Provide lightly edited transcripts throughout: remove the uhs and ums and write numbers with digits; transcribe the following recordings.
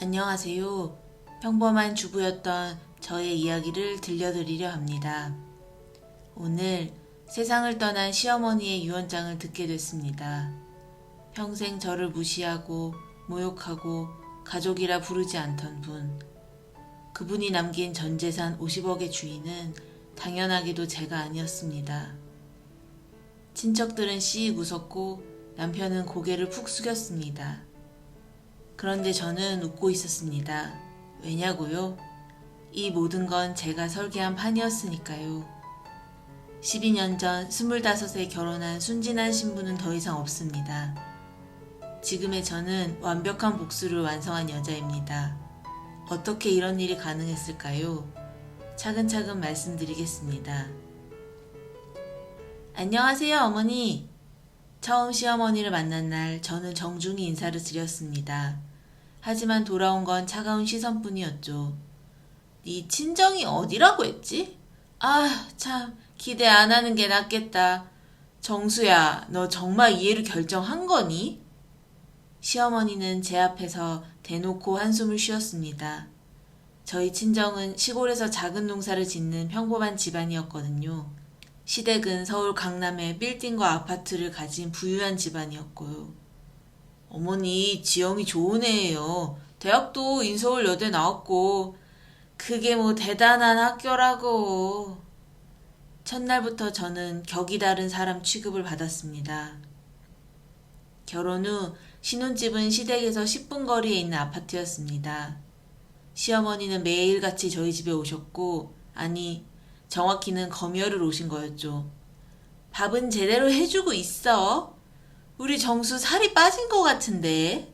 안녕하세요. 평범한 주부였던 저의 이야기를 들려드리려 합니다. 오늘 세상을 떠난 시어머니의 유언장을 듣게 됐습니다. 평생 저를 무시하고 모욕하고 가족이라 부르지 않던 분. 그분이 남긴 전 재산 50억의 주인은 당연하게도 제가 아니었습니다. 친척들은 씩 웃었고 남편은 고개를 푹 숙였습니다. 그런데 저는 웃고 있었습니다. 왜냐고요? 이 모든 건 제가 설계한 판이었으니까요. 12년 전 25에 결혼한 순진한 신부는 더 이상 없습니다. 지금의 저는 완벽한 복수를 완성한 여자입니다. 어떻게 이런 일이 가능했을까요? 차근차근 말씀드리겠습니다. 안녕하세요, 어머니. 처음 시어머니를 만난 날 저는 정중히 인사를 드렸습니다. 하지만 돌아온 건 차가운 시선뿐이었죠. 네 친정이 어디라고 했지? 아, 참 기대 안 하는 게 낫겠다. 정수야, 너 정말 이해를 결정한 거니? 시어머니는 제 앞에서 대놓고 한숨을 쉬었습니다. 저희 친정은 시골에서 작은 농사를 짓는 평범한 집안이었거든요. 시댁은 서울 강남에 빌딩과 아파트를 가진 부유한 집안이었고요. 어머니, 지영이 좋은 애예요. 대학도 인서울여대 나왔고 그게 뭐 대단한 학교라고. 첫날부터 저는 격이 다른 사람 취급을 받았습니다. 결혼 후 신혼집은 시댁에서 10분 거리에 있는 아파트였습니다. 시어머니는 매일같이 저희 집에 오셨고, 아니, 정확히는 검열을 오신 거였죠. 밥은 제대로 해주고 있어? 우리 정수 살이 빠진 것 같은데.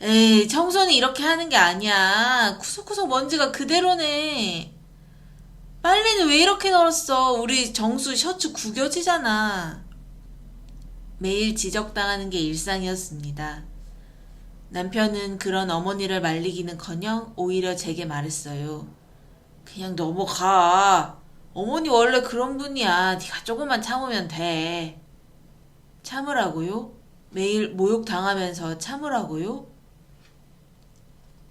에이, 청소는 이렇게 하는 게 아니야. 구석구석 먼지가 그대로네. 빨래는 왜 이렇게 널었어? 우리 정수 셔츠 구겨지잖아. 매일 지적당하는 게 일상이었습니다. 남편은 그런 어머니를 말리기는커녕 오히려 제게 말했어요. 그냥 넘어가. 어머니 원래 그런 분이야. 네가 조금만 참으면 돼. 참으라고요? 매일 모욕당하면서 참으라고요?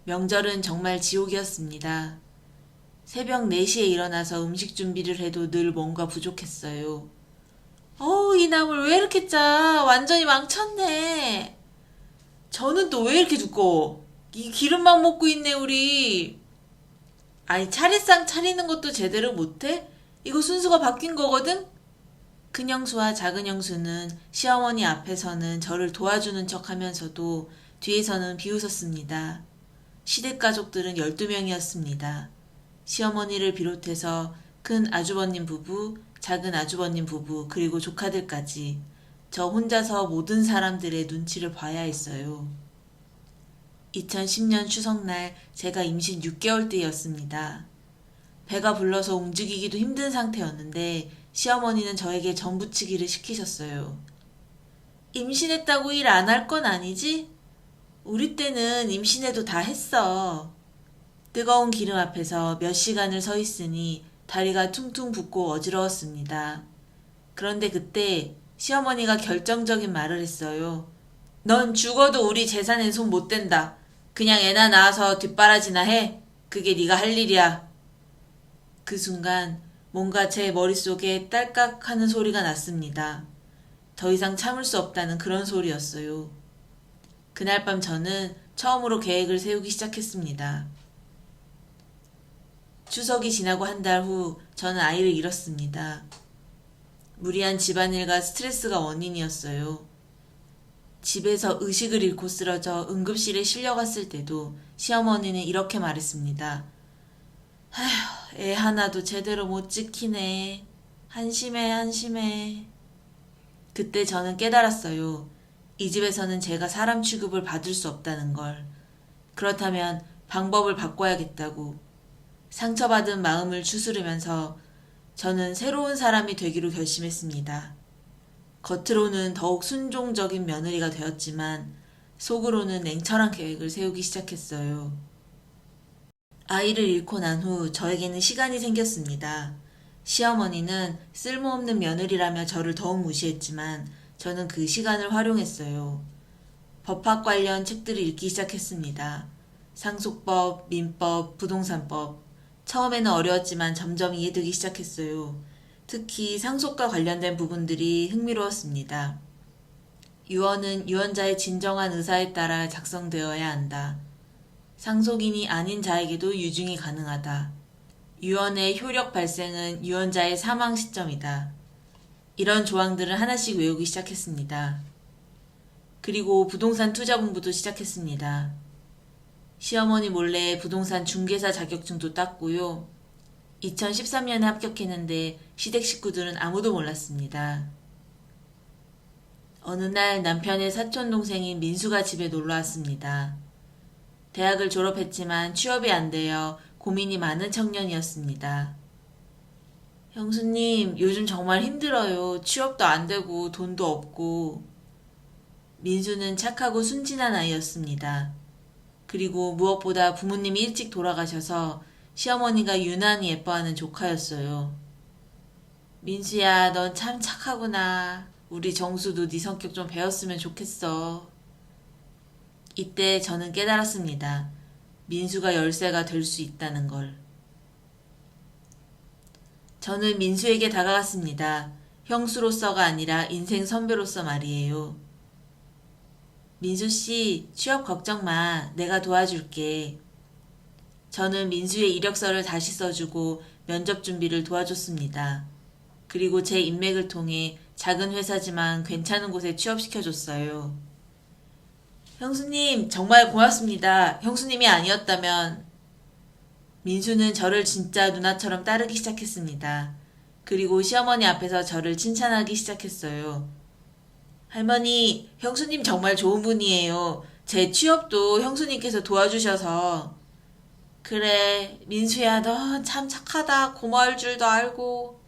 명절은 정말 지옥이었습니다. 새벽 4시에 일어나서 음식 준비를 해도 늘 뭔가 부족했어요. 어우, 이 나물 왜 이렇게 짜? 완전히 망쳤네. 저는 또 왜 이렇게 두꺼워? 이 기름만 먹고 있네, 우리. 아니, 차례상 차리는 것도 제대로 못해? 이거 순서가 바뀐 거거든? 큰형수와 작은형수는 시어머니 앞에서는 저를 도와주는 척 하면서도 뒤에서는 비웃었습니다. 시댁 가족들은 12명이었습니다. 시어머니를 비롯해서 큰 아주버님 부부, 작은 아주버님 부부, 그리고 조카들까지 저 혼자서 모든 사람들의 눈치를 봐야 했어요. 2010년 추석날 제가 임신 6개월 때였습니다. 배가 불러서 움직이기도 힘든 상태였는데 시어머니는 저에게 전부치기를 시키셨어요. 임신했다고 일 안 할 건 아니지? 우리 때는 임신해도 다 했어. 뜨거운 기름 앞에서 몇 시간을 서 있으니 다리가 퉁퉁 붓고 어지러웠습니다. 그런데 그때 시어머니가 결정적인 말을 했어요. 넌 죽어도 우리 재산엔 손 못 댄다. 그냥 애나 낳아서 뒷바라지나 해. 그게 네가 할 일이야. 그 순간 뭔가 제 머릿속에 딸깍 하는 소리가 났습니다. 더 이상 참을 수 없다는 그런 소리였어요. 그날 밤 저는 처음으로 계획을 세우기 시작했습니다. 추석이 지나고 한 달 후 저는 아이를 잃었습니다. 무리한 집안일과 스트레스가 원인이었어요. 집에서 의식을 잃고 쓰러져 응급실에 실려갔을 때도 시어머니는 이렇게 말했습니다. 아휴, 애 하나도 제대로 못 지키네. 한심해, 한심해. 그때 저는 깨달았어요. 이 집에서는 제가 사람 취급을 받을 수 없다는 걸. 그렇다면 방법을 바꿔야겠다고. 상처받은 마음을 추스르면서 저는 새로운 사람이 되기로 결심했습니다. 겉으로는 더욱 순종적인 며느리가 되었지만 속으로는 냉철한 계획을 세우기 시작했어요. 아이를 잃고 난 후 저에게는 시간이 생겼습니다. 시어머니는 쓸모없는 며느리라며 저를 더욱 무시했지만 저는 그 시간을 활용했어요. 법학 관련 책들을 읽기 시작했습니다. 상속법, 민법, 부동산법. 처음에는 어려웠지만 점점 이해되기 시작했어요. 특히 상속과 관련된 부분들이 흥미로웠습니다. 유언은 유언자의 진정한 의사에 따라 작성되어야 한다. 상속인이 아닌 자에게도 유증이 가능하다. 유언의 효력 발생은 유언자의 사망 시점이다. 이런 조항들을 하나씩 외우기 시작했습니다. 그리고 부동산 투자공부도 시작했습니다. 시어머니 몰래 부동산 중개사 자격증도 땄고요. 2013년에 합격했는데 시댁 식구들은 아무도 몰랐습니다. 어느 날 남편의 사촌 동생인 민수가 집에 놀러 왔습니다. 대학을 졸업했지만 취업이 안 되어 고민이 많은 청년이었습니다. 형수님, 요즘 정말 힘들어요. 취업도 안 되고 돈도 없고. 민수는 착하고 순진한 아이였습니다. 그리고 무엇보다 부모님이 일찍 돌아가셔서 시어머니가 유난히 예뻐하는 조카였어요. 민수야, 넌 참 착하구나. 우리 정수도 네 성격 좀 배웠으면 좋겠어. 이때 저는 깨달았습니다. 민수가 열쇠가 될 수 있다는 걸. 저는 민수에게 다가갔습니다. 형수로서가 아니라 인생 선배로서 말이에요. 민수씨, 취업 걱정 마. 내가 도와줄게. 저는 민수의 이력서를 다시 써주고 면접 준비를 도와줬습니다. 그리고 제 인맥을 통해 작은 회사지만 괜찮은 곳에 취업시켜줬어요. 형수님, 정말 고맙습니다. 형수님이 아니었다면. 민수는 저를 진짜 누나처럼 따르기 시작했습니다. 그리고 시어머니 앞에서 저를 칭찬하기 시작했어요. 할머니, 형수님 정말 좋은 분이에요. 제 취업도 형수님께서 도와주셔서. 그래, 민수야, 너 참 착하다. 고마울 줄도 알고.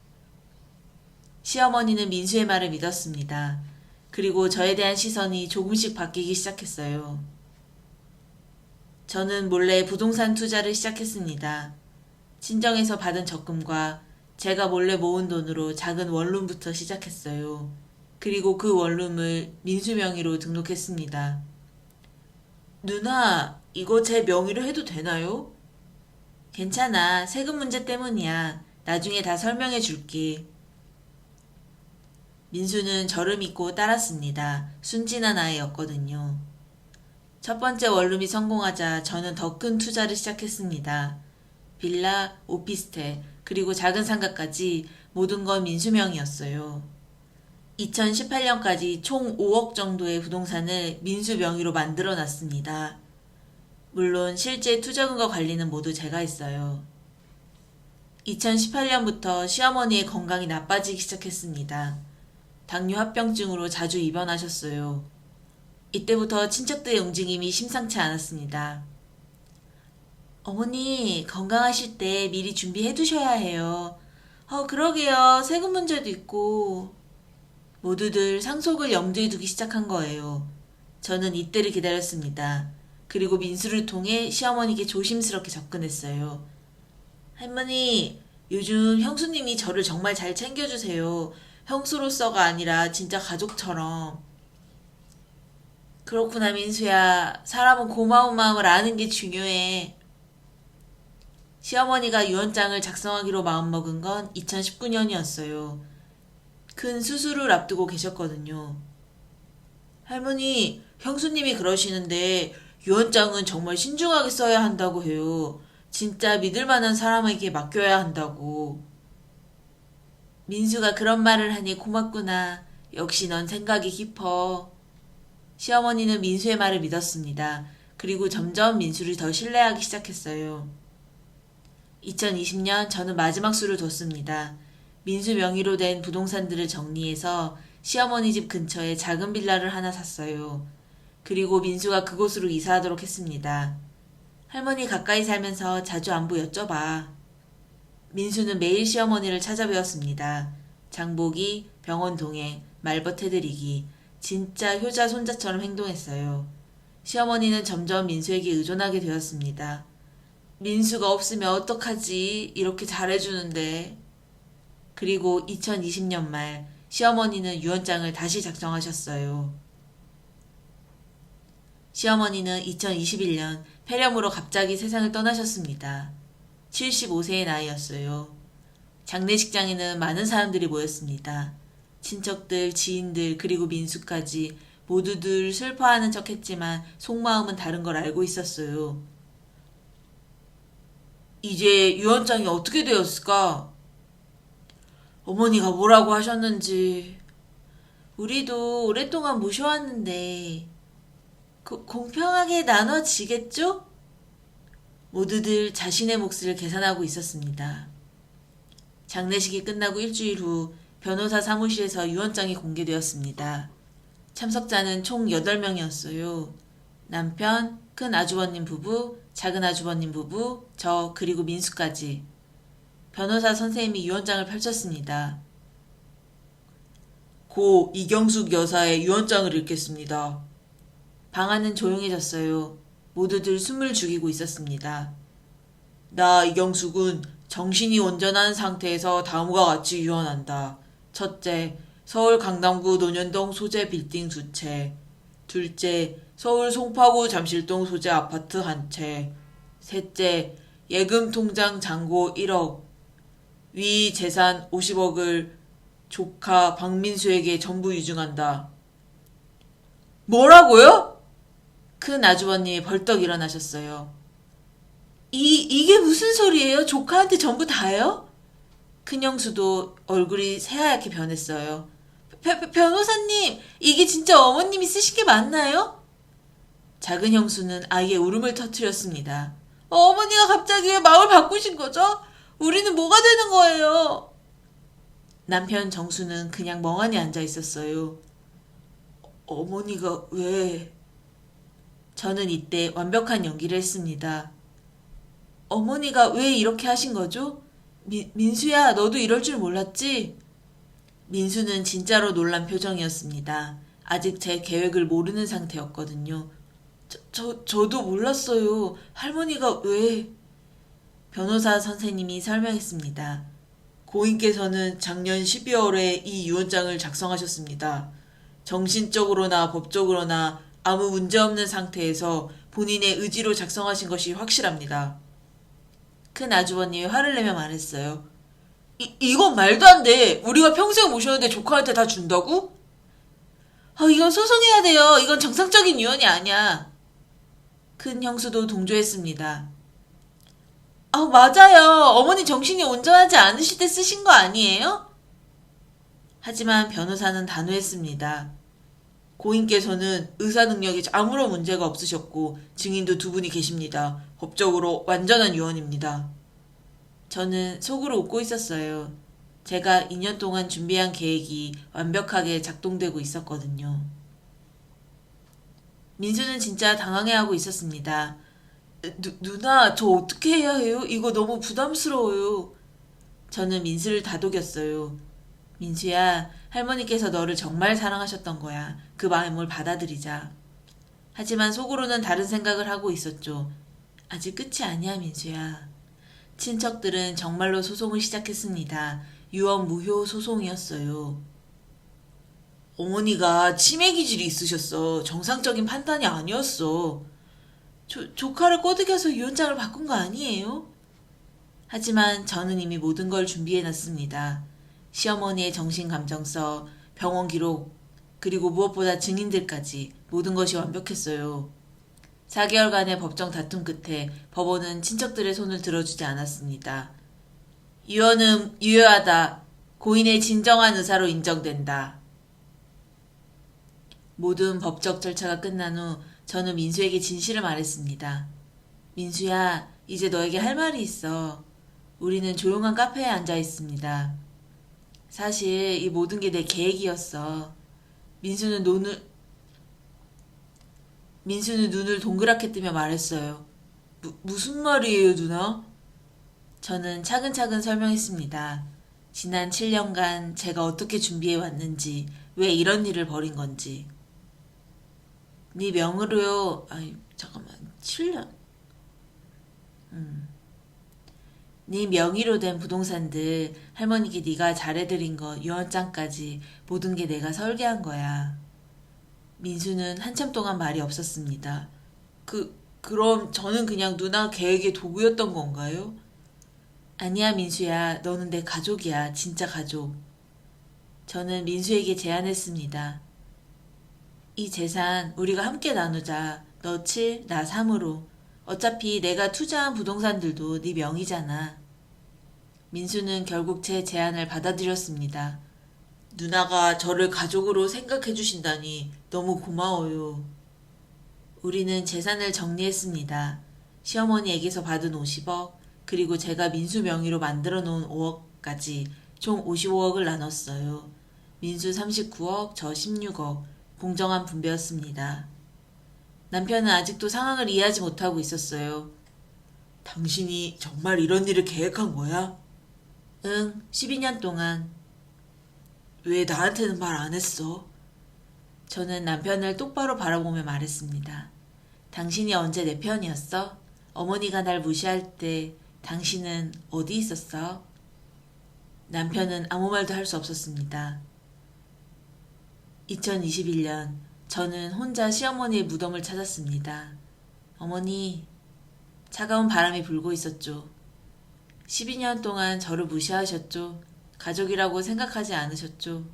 시어머니는 민수의 말을 믿었습니다. 그리고 저에 대한 시선이 조금씩 바뀌기 시작했어요. 저는 몰래 부동산 투자를 시작했습니다. 친정에서 받은 적금과 제가 몰래 모은 돈으로 작은 원룸부터 시작했어요. 그리고 그 원룸을 민수 명의로 등록했습니다. 누나, 이거 제 명의로 해도 되나요? 괜찮아. 세금 문제 때문이야. 나중에 다 설명해 줄게. 민수는 저를 믿고 따랐습니다. 순진한 아이였거든요. 첫 번째 원룸이 성공하자 저는 더 큰 투자를 시작했습니다. 빌라, 오피스텔, 그리고 작은 상가까지 모든 건 민수 명이었어요. 2018년까지 총 5억 정도의 부동산을 민수 명의로 만들어 놨습니다. 물론 실제 투자금과 관리는 모두 제가 했어요. 2018년부터 시어머니의 건강이 나빠지기 시작했습니다. 당뇨 합병증으로 자주 입원하셨어요. 이때부터 친척들의 움직임이 심상치 않았습니다. 어머니, 건강하실 때 미리 준비해 두셔야 해요. 그러게요. 세금 문제도 있고. 모두들 상속을 염두에 두기 시작한 거예요. 저는 이때를 기다렸습니다. 그리고 민수를 통해 시어머니께 조심스럽게 접근했어요. 할머니, 요즘 형수님이 저를 정말 잘 챙겨주세요. 형수로서가 아니라 진짜 가족처럼. 그렇구나, 민수야. 사람은 고마운 마음을 아는 게 중요해. 시어머니가 유언장을 작성하기로 마음먹은 건 2019년이었어요. 큰 수술을 앞두고 계셨거든요. 할머니, 형수님이 그러시는데 유언장은 정말 신중하게 써야 한다고 해요. 진짜 믿을 만한 사람에게 맡겨야 한다고. 민수가 그런 말을 하니 고맙구나. 역시 넌 생각이 깊어. 시어머니는 민수의 말을 믿었습니다. 그리고 점점 민수를 더 신뢰하기 시작했어요. 2020년 저는 마지막 수를 뒀습니다. 민수 명의로 된 부동산들을 정리해서 시어머니 집 근처에 작은 빌라를 하나 샀어요. 그리고 민수가 그곳으로 이사하도록 했습니다. 할머니 가까이 살면서 자주 안부 여쭤봐. 민수는 매일 시어머니를 찾아뵈었습니다. 장보기, 병원 동행, 말벗 해드리기. 진짜 효자 손자처럼 행동했어요. 시어머니는 점점 민수에게 의존하게 되었습니다. 민수가 없으면 어떡하지? 이렇게 잘해주는데. 그리고 2020년 말 시어머니는 유언장을 다시 작성하셨어요. 시어머니는 2021년 폐렴으로 갑자기 세상을 떠나셨습니다. 75세의 나이였어요. 장례식장에는 많은 사람들이 모였습니다. 친척들, 지인들, 그리고 민수까지 모두들 슬퍼하는 척 했지만 속마음은 다른 걸 알고 있었어요. 이제 유언장이 어떻게 되었을까? 어머니가 뭐라고 하셨는지. 우리도 오랫동안 모셔왔는데 공평하게 나눠지겠죠? 모두들 자신의 몫을 계산하고 있었습니다. 장례식이 끝나고 일주일 후 변호사 사무실에서 유언장이 공개되었습니다. 참석자는 총 8명이었어요. 남편, 큰 아주버님 부부, 작은 아주버님 부부, 저 그리고 민수까지. 변호사 선생님이 유언장을 펼쳤습니다. 고 이경숙 여사의 유언장을 읽겠습니다. 방 안은 조용해졌어요. 모두들 숨을 죽이고 있었습니다. 나 이경숙은 정신이 온전한 상태에서 다음과 같이 유언한다. 첫째, 서울 강남구 논현동 소재 빌딩 2채. 둘째, 서울 송파구 잠실동 소재 아파트 1채. 셋째, 예금 통장 잔고 1억. 위 재산 50억을 조카 박민수에게 전부 유증한다. 뭐라고요? 큰 아주버님이 벌떡 일어나셨어요. 이게 무슨 소리예요? 조카한테 전부 다요? 큰 형수도 얼굴이 새하얗게 변했어요. 변호사님, 이게 진짜 어머님이 쓰신 게 맞나요? 작은 형수는 아이의 울음을 터뜨렸습니다. 어머니가 갑자기 왜 마음을 바꾸신 거죠? 우리는 뭐가 되는 거예요? 남편 정수는 그냥 멍하니 앉아 있었어요. 어머니가 왜? 저는 이때 완벽한 연기를 했습니다. 어머니가 왜 이렇게 하신 거죠? 민수야, 너도 이럴 줄 몰랐지? 민수는 진짜로 놀란 표정이었습니다. 아직 제 계획을 모르는 상태였거든요. 저도 몰랐어요. 할머니가 왜? 변호사 선생님이 설명했습니다. 고인께서는 작년 12월에 이 유언장을 작성하셨습니다. 정신적으로나 법적으로나 아무 문제없는 상태에서 본인의 의지로 작성하신 것이 확실합니다. 큰 아주버님이 화를 내며 말했어요. 이건 말도 안 돼. 우리가 평생 모셨는데 조카한테 다 준다고? 이건 소송해야 돼요. 이건 정상적인 유언이 아니야. 큰 형수도 동조했습니다. 맞아요. 어머니 정신이 온전하지 않으실 때 쓰신 거 아니에요? 하지만 변호사는 단호했습니다. 고인께서는 의사 능력이 아무런 문제가 없으셨고 증인도 2분이 계십니다. 법적으로 완전한 유언입니다. 저는 속으로 웃고 있었어요. 제가 2년 동안 준비한 계획이 완벽하게 작동되고 있었거든요. 민수는 진짜 당황해하고 있었습니다. 누나, 저 어떻게 해야 해요? 이거 너무 부담스러워요. 저는 민수를 다독였어요. 민수야, 할머니께서 너를 정말 사랑하셨던 거야. 그 마음을 받아들이자. 하지만 속으로는 다른 생각을 하고 있었죠. 아직 끝이 아니야, 민수야. 친척들은 정말로 소송을 시작했습니다. 유언 무효 소송이었어요. 어머니가 치매 기질이 있으셨어. 정상적인 판단이 아니었어. 조카를 꼬드겨서 유언장을 바꾼 거 아니에요? 하지만 저는 이미 모든 걸 준비해놨습니다. 시어머니의 정신감정서, 병원 기록, 그리고 무엇보다 증인들까지 모든 것이 완벽했어요. 4개월간의 법정 다툼 끝에 법원은 친척들의 손을 들어주지 않았습니다. 유언은 유효하다. 고인의 진정한 의사로 인정된다. 모든 법적 절차가 끝난 후 저는 민수에게 진실을 말했습니다. 민수야, 이제 너에게 할 말이 있어. 우리는 조용한 카페에 앉아 있습니다. 사실 이 모든 게 내 계획이었어. 민수는 눈을 동그랗게 뜨며 말했어요. 무슨 말이에요, 누나? 저는 차근차근 설명했습니다. 지난 7년간 제가 어떻게 준비해 왔는지, 왜 이런 일을 벌인 건지. 네 명의로요. 잠깐만. 7년. 네 명의로 된 부동산들, 할머니께 네가 잘해드린 거, 유언장까지 모든 게 내가 설계한 거야. 민수는 한참 동안 말이 없었습니다. 그럼 저는 그냥 누나 계획의 도구였던 건가요? 아니야, 민수야. 너는 내 가족이야. 진짜 가족. 저는 민수에게 제안했습니다. 이 재산 우리가 함께 나누자. 너 7, 나 3으로. 어차피 내가 투자한 부동산들도 네 명의잖아. 민수는 결국 제 제안을 받아들였습니다. 누나가 저를 가족으로 생각해 주신다니 너무 고마워요. 우리는 재산을 정리했습니다. 시어머니에게서 받은 50억, 그리고 제가 민수 명의로 만들어 놓은 5억까지 총 55억을 나눴어요. 민수 39억, 저 16억. 공정한 분배였습니다. 남편은 아직도 상황을 이해하지 못하고 있었어요. 당신이 정말 이런 일을 계획한 거야? 응, 12년 동안. 왜 나한테는 말 안 했어? 저는 남편을 똑바로 바라보며 말했습니다. 당신이 언제 내 편이었어? 어머니가 날 무시할 때 당신은 어디 있었어? 남편은 아무 말도 할 수 없었습니다. 2021년 저는 혼자 시어머니의 무덤을 찾았습니다. 어머니, 차가운 바람이 불고 있었죠. 12년 동안 저를 무시하셨죠. 가족이라고 생각하지 않으셨죠.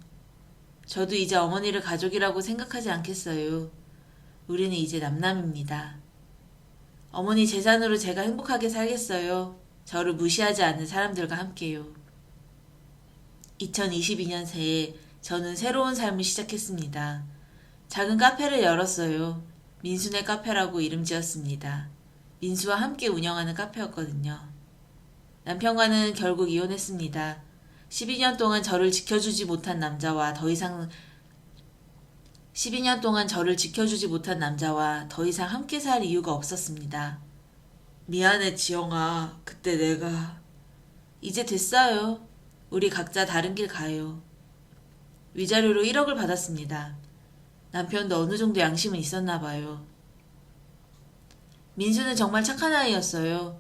저도 이제 어머니를 가족이라고 생각하지 않겠어요. 우리는 이제 남남입니다. 어머니 재산으로 제가 행복하게 살겠어요. 저를 무시하지 않는 사람들과 함께요. 2022년 새해 저는 새로운 삶을 시작했습니다. 작은 카페를 열었어요. 민수네 카페라고 이름 지었습니다. 민수와 함께 운영하는 카페였거든요. 남편과는 결국 이혼했습니다. 12년 동안 저를 지켜주지 못한 남자와 더 이상 함께 살 이유가 없었습니다. 미안해, 지영아. 그때 내가... 이제 됐어요. 우리 각자 다른 길 가요. 위자료로 1억을 받았습니다. 남편도 어느 정도 양심은 있었나 봐요. 민수는 정말 착한 아이였어요.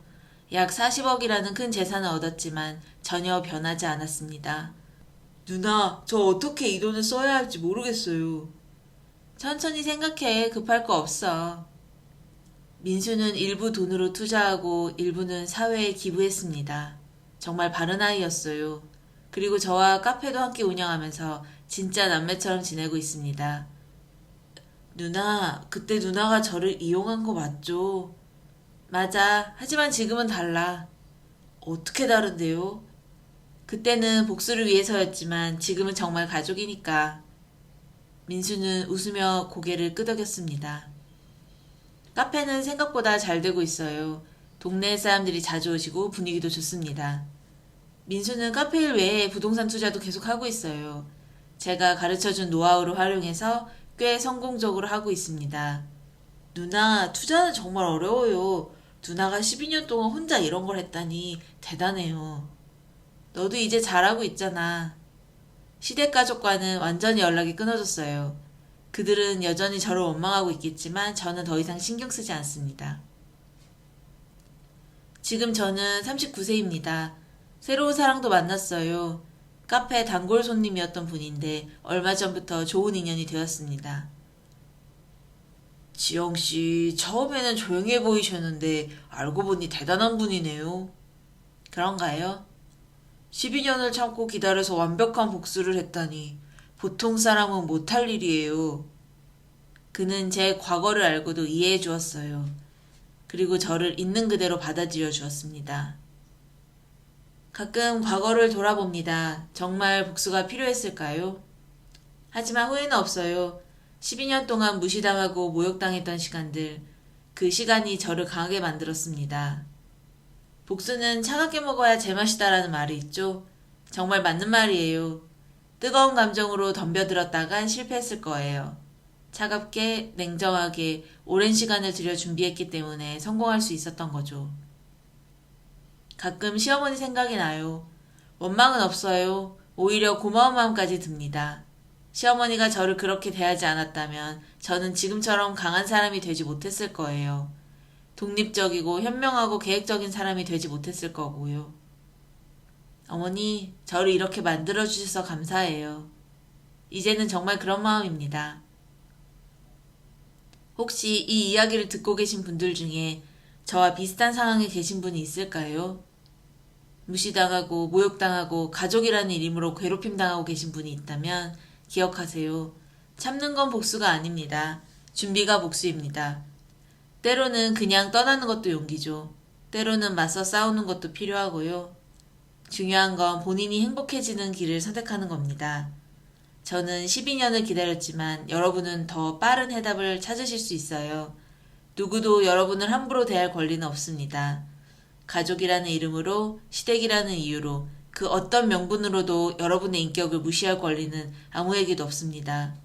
약 40억이라는 큰 재산을 얻었지만 전혀 변하지 않았습니다. 누나, 저 어떻게 이 돈을 써야 할지 모르겠어요. 천천히 생각해. 급할 거 없어. 민수는 일부 돈으로 투자하고 일부는 사회에 기부했습니다. 정말 바른 아이였어요. 그리고 저와 카페도 함께 운영하면서 진짜 남매처럼 지내고 있습니다. 누나, 그때 누나가 저를 이용한 거 맞죠? 맞아. 하지만 지금은 달라. 어떻게 다른데요? 그때는 복수를 위해서였지만 지금은 정말 가족이니까. 민수는 웃으며 고개를 끄덕였습니다. 카페는 생각보다 잘 되고 있어요. 동네 사람들이 자주 오시고 분위기도 좋습니다. 민수는 카페 일 외에 부동산 투자도 계속 하고 있어요. 제가 가르쳐준 노하우를 활용해서 꽤 성공적으로 하고 있습니다. 누나, 투자는 정말 어려워요. 누나가 12년 동안 혼자 이런 걸 했다니 대단해요. 너도 이제 잘하고 있잖아. 시댁가족과는 완전히 연락이 끊어졌어요. 그들은 여전히 저를 원망하고 있겠지만 저는 더 이상 신경 쓰지 않습니다. 지금 저는 39세입니다. 새로운 사랑도 만났어요. 카페 단골 손님이었던 분인데 얼마 전부터 좋은 인연이 되었습니다. 지영씨, 처음에는 조용해 보이셨는데 알고 보니 대단한 분이네요. 그런가요? 12년을 참고 기다려서 완벽한 복수를 했다니 보통 사람은 못할 일이에요. 그는 제 과거를 알고도 이해해 주었어요. 그리고 저를 있는 그대로 받아들여 주었습니다. 가끔 과거를 돌아봅니다. 정말 복수가 필요했을까요? 하지만 후회는 없어요. 12년 동안 무시당하고 모욕당했던 시간들, 그 시간이 저를 강하게 만들었습니다. 복수는 차갑게 먹어야 제맛이다라는 말이 있죠. 정말 맞는 말이에요. 뜨거운 감정으로 덤벼들었다간 실패했을 거예요. 차갑게, 냉정하게, 오랜 시간을 들여 준비했기 때문에 성공할 수 있었던 거죠. 가끔 시어머니 생각이 나요. 원망은 없어요. 오히려 고마운 마음까지 듭니다. 시어머니가 저를 그렇게 대하지 않았다면 저는 지금처럼 강한 사람이 되지 못했을 거예요. 독립적이고 현명하고 계획적인 사람이 되지 못했을 거고요. 어머니, 저를 이렇게 만들어주셔서 감사해요. 이제는 정말 그런 마음입니다. 혹시 이 이야기를 듣고 계신 분들 중에 저와 비슷한 상황에 계신 분이 있을까요? 무시당하고 모욕당하고 가족이라는 이름으로 괴롭힘당하고 계신 분이 있다면 기억하세요. 참는 건 복수가 아닙니다. 준비가 복수입니다. 때로는 그냥 떠나는 것도 용기죠. 때로는 맞서 싸우는 것도 필요하고요. 중요한 건 본인이 행복해지는 길을 선택하는 겁니다. 저는 12년을 기다렸지만 여러분은 더 빠른 해답을 찾으실 수 있어요. 누구도 여러분을 함부로 대할 권리는 없습니다. 가족이라는 이름으로, 시댁이라는 이유로, 그 어떤 명분으로도 여러분의 인격을 무시할 권리는 아무에게도 없습니다.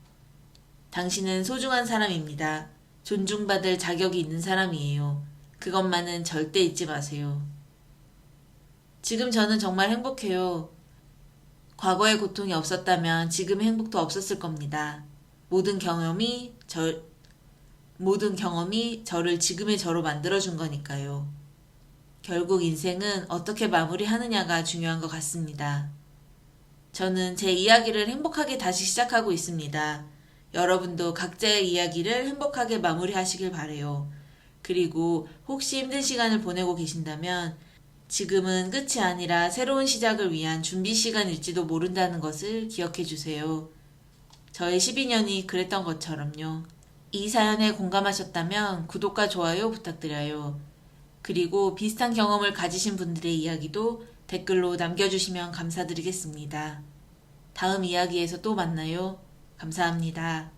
당신은 소중한 사람입니다. 존중받을 자격이 있는 사람이에요. 그것만은 절대 잊지 마세요. 지금 저는 정말 행복해요. 과거의 고통이 없었다면 지금의 행복도 없었을 겁니다. 모든 경험이 저를 지금의 저로 만들어준 거니까요. 결국 인생은 어떻게 마무리하느냐가 중요한 것 같습니다. 저는 제 이야기를 행복하게 다시 시작하고 있습니다. 여러분도 각자의 이야기를 행복하게 마무리하시길 바래요. 그리고 혹시 힘든 시간을 보내고 계신다면 지금은 끝이 아니라 새로운 시작을 위한 준비 시간일지도 모른다는 것을 기억해 주세요. 저의 12년이 그랬던 것처럼요. 이 사연에 공감하셨다면 구독과 좋아요 부탁드려요. 그리고 비슷한 경험을 가지신 분들의 이야기도 댓글로 남겨주시면 감사드리겠습니다. 다음 이야기에서 또 만나요. 감사합니다.